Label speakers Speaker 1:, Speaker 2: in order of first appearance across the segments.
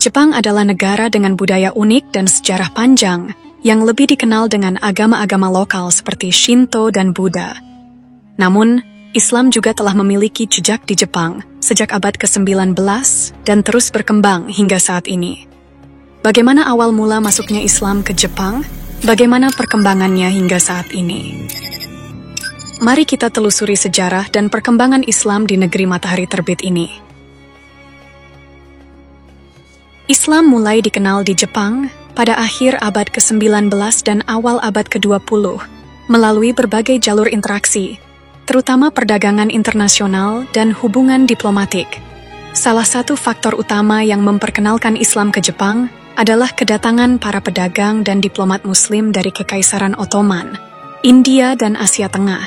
Speaker 1: Jepang adalah negara dengan budaya unik dan sejarah panjang yang lebih dikenal dengan agama-agama lokal seperti Shinto dan Buddha. Namun, Islam juga telah memiliki jejak di Jepang sejak abad ke-19 dan terus berkembang hingga saat ini. Bagaimana awal mula masuknya Islam ke Jepang? Bagaimana perkembangannya hingga saat ini? Mari kita telusuri sejarah dan perkembangan Islam di negeri matahari terbit ini. Islam mulai dikenal di Jepang pada akhir abad ke-19 dan awal abad ke-20 melalui berbagai jalur interaksi, terutama perdagangan internasional dan hubungan diplomatik. Salah satu faktor utama yang memperkenalkan Islam ke Jepang adalah kedatangan para pedagang dan diplomat Muslim dari Kekaisaran Ottoman, India, dan Asia Tengah.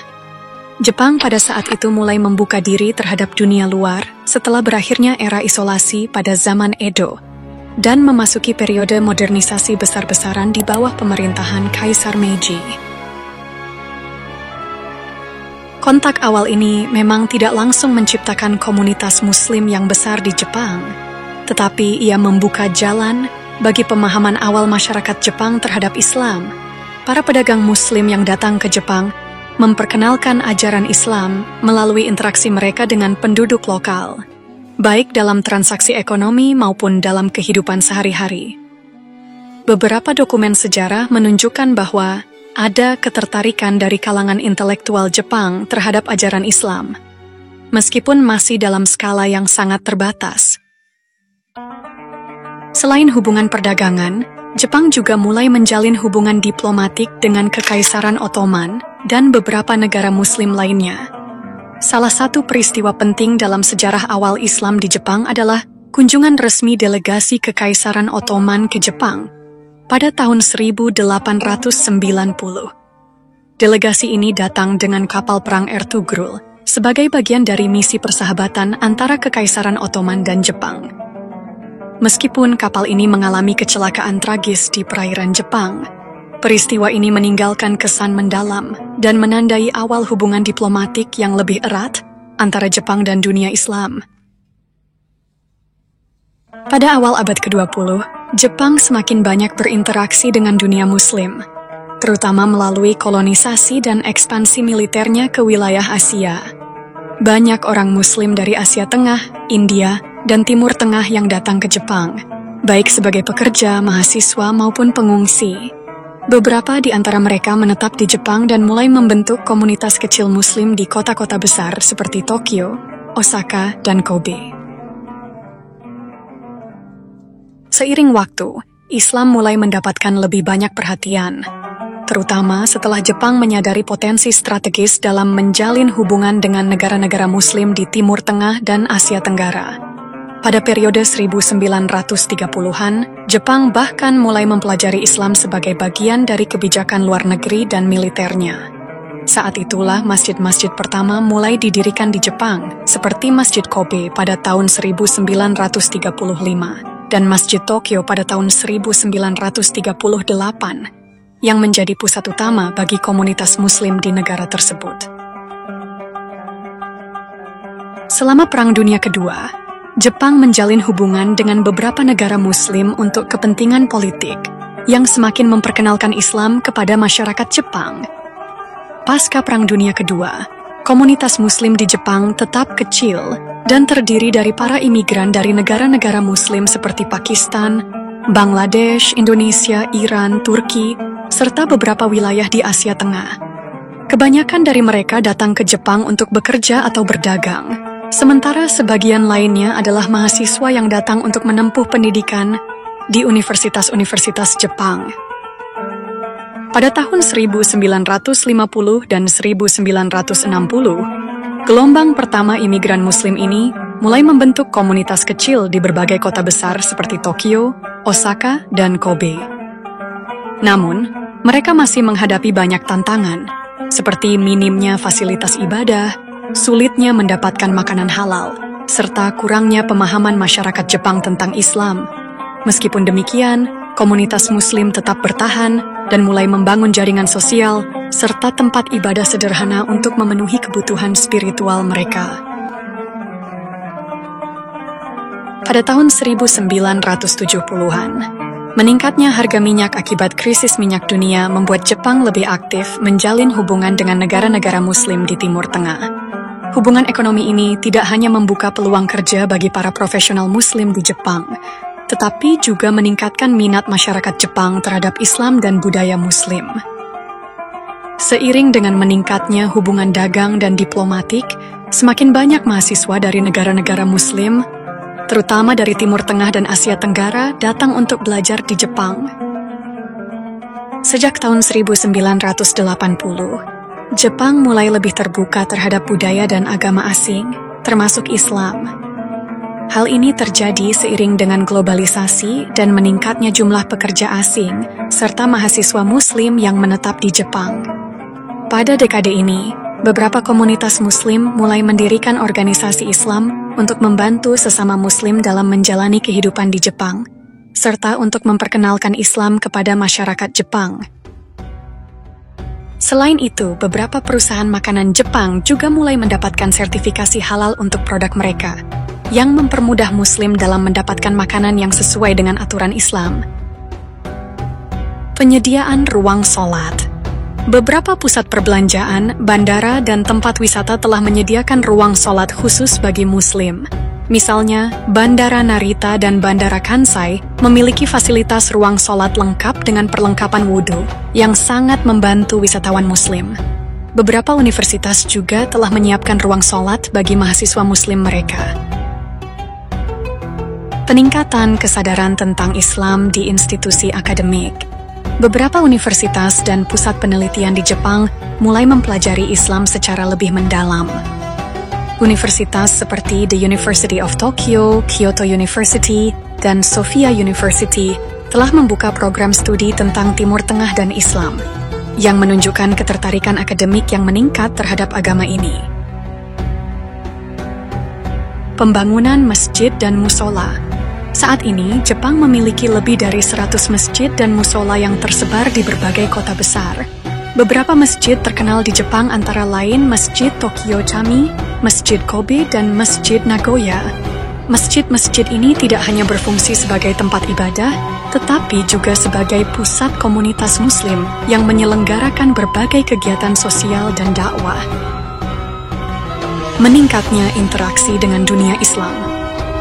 Speaker 1: Jepang pada saat itu mulai membuka diri terhadap dunia luar setelah berakhirnya era isolasi pada zaman Edo dan memasuki periode modernisasi besar-besaran di bawah pemerintahan Kaisar Meiji. Kontak awal ini memang tidak langsung menciptakan komunitas Muslim yang besar di Jepang, tetapi ia membuka jalan bagi pemahaman awal masyarakat Jepang terhadap Islam. Para pedagang Muslim yang datang ke Jepang memperkenalkan ajaran Islam melalui interaksi mereka dengan penduduk lokal, baik dalam transaksi ekonomi maupun dalam kehidupan sehari-hari. Beberapa dokumen sejarah menunjukkan bahwa ada ketertarikan dari kalangan intelektual Jepang terhadap ajaran Islam, meskipun masih dalam skala yang sangat terbatas. Selain hubungan perdagangan, Jepang juga mulai menjalin hubungan diplomatik dengan Kekaisaran Ottoman dan beberapa negara Muslim lainnya. Salah satu peristiwa penting dalam sejarah awal Islam di Jepang adalah kunjungan resmi delegasi Kekaisaran Ottoman ke Jepang pada tahun 1890. Delegasi ini datang dengan kapal perang Ertugrul sebagai bagian dari misi persahabatan antara Kekaisaran Ottoman dan Jepang. Meskipun kapal ini mengalami kecelakaan tragis di perairan Jepang, peristiwa ini meninggalkan kesan mendalam dan menandai awal hubungan diplomatik yang lebih erat antara Jepang dan dunia Islam. Pada awal abad ke-20, Jepang semakin banyak berinteraksi dengan dunia Muslim, terutama melalui kolonisasi dan ekspansi militernya ke wilayah Asia. Banyak orang Muslim dari Asia Tengah, India, dan Timur Tengah yang datang ke Jepang, baik sebagai pekerja, mahasiswa, maupun pengungsi. Beberapa di antara mereka menetap di Jepang dan mulai membentuk komunitas kecil Muslim di kota-kota besar seperti Tokyo, Osaka, dan Kobe. Seiring waktu, Islam mulai mendapatkan lebih banyak perhatian, terutama setelah Jepang menyadari potensi strategis dalam menjalin hubungan dengan negara-negara Muslim di Timur Tengah dan Asia Tenggara. Pada periode 1930-an, Jepang bahkan mulai mempelajari Islam sebagai bagian dari kebijakan luar negeri dan militernya. Saat itulah masjid-masjid pertama mulai didirikan di Jepang, seperti Masjid Kobe pada tahun 1935 dan Masjid Tokyo pada tahun 1938, yang menjadi pusat utama bagi komunitas Muslim di negara tersebut. Selama Perang Dunia Kedua, Jepang menjalin hubungan dengan beberapa negara Muslim untuk kepentingan politik yang semakin memperkenalkan Islam kepada masyarakat Jepang. Pasca Perang Dunia Kedua, komunitas Muslim di Jepang tetap kecil dan terdiri dari para imigran dari negara-negara Muslim seperti Pakistan, Bangladesh, Indonesia, Iran, Turki, serta beberapa wilayah di Asia Tengah. Kebanyakan dari mereka datang ke Jepang untuk bekerja atau berdagang, sementara sebagian lainnya adalah mahasiswa yang datang untuk menempuh pendidikan di universitas-universitas Jepang. Pada tahun 1950 dan 1960, gelombang pertama imigran Muslim ini mulai membentuk komunitas kecil di berbagai kota besar seperti Tokyo, Osaka, dan Kobe. Namun, mereka masih menghadapi banyak tantangan, seperti minimnya fasilitas ibadah, sulitnya mendapatkan makanan halal, serta kurangnya pemahaman masyarakat Jepang tentang Islam. Meskipun demikian, komunitas Muslim tetap bertahan dan mulai membangun jaringan sosial serta tempat ibadah sederhana untuk memenuhi kebutuhan spiritual mereka. Pada tahun 1970-an, meningkatnya harga minyak akibat krisis minyak dunia membuat Jepang lebih aktif menjalin hubungan dengan negara-negara Muslim di Timur Tengah. Hubungan ekonomi ini tidak hanya membuka peluang kerja bagi para profesional Muslim di Jepang, tetapi juga meningkatkan minat masyarakat Jepang terhadap Islam dan budaya Muslim. Seiring dengan meningkatnya hubungan dagang dan diplomatik, semakin banyak mahasiswa dari negara-negara Muslim, terutama dari Timur Tengah dan Asia Tenggara, datang untuk belajar di Jepang. Sejak tahun 1980, Jepang mulai lebih terbuka terhadap budaya dan agama asing, termasuk Islam. Hal ini terjadi seiring dengan globalisasi dan meningkatnya jumlah pekerja asing, serta mahasiswa Muslim yang menetap di Jepang. Pada dekade ini, beberapa komunitas Muslim mulai mendirikan organisasi Islam untuk membantu sesama Muslim dalam menjalani kehidupan di Jepang, serta untuk memperkenalkan Islam kepada masyarakat Jepang. Selain itu, beberapa perusahaan makanan Jepang juga mulai mendapatkan sertifikasi halal untuk produk mereka, yang mempermudah Muslim dalam mendapatkan makanan yang sesuai dengan aturan Islam. Penyediaan ruang sholat. Beberapa pusat perbelanjaan, bandara, dan tempat wisata telah menyediakan ruang sholat khusus bagi Muslim. Misalnya, Bandara Narita dan Bandara Kansai memiliki fasilitas ruang sholat lengkap dengan perlengkapan wudhu yang sangat membantu wisatawan Muslim. Beberapa universitas juga telah menyiapkan ruang sholat bagi mahasiswa Muslim mereka. Peningkatan kesadaran tentang Islam di institusi akademik. Beberapa universitas dan pusat penelitian di Jepang mulai mempelajari Islam secara lebih mendalam. Universitas seperti The University of Tokyo, Kyoto University, dan Sophia University telah membuka program studi tentang Timur Tengah dan Islam, yang menunjukkan ketertarikan akademik yang meningkat terhadap agama ini. Pembangunan masjid dan musola. Saat ini, Jepang memiliki lebih dari 100 masjid dan musola yang tersebar di berbagai kota besar. Beberapa masjid terkenal di Jepang antara lain Masjid Tokyo Chami, Masjid Kobe, dan Masjid Nagoya. Masjid-masjid ini tidak hanya berfungsi sebagai tempat ibadah, tetapi juga sebagai pusat komunitas Muslim yang menyelenggarakan berbagai kegiatan sosial dan dakwah. Meningkatnya interaksi dengan dunia Islam.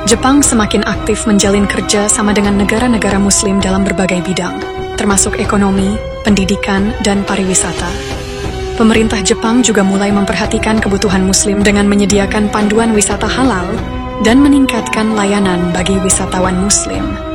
Speaker 1: Jepang semakin aktif menjalin kerja sama dengan negara-negara Muslim dalam berbagai bidang, termasuk ekonomi, pendidikan, dan pariwisata. Pemerintah Jepang juga mulai memperhatikan kebutuhan Muslim dengan menyediakan panduan wisata halal dan meningkatkan layanan bagi wisatawan Muslim.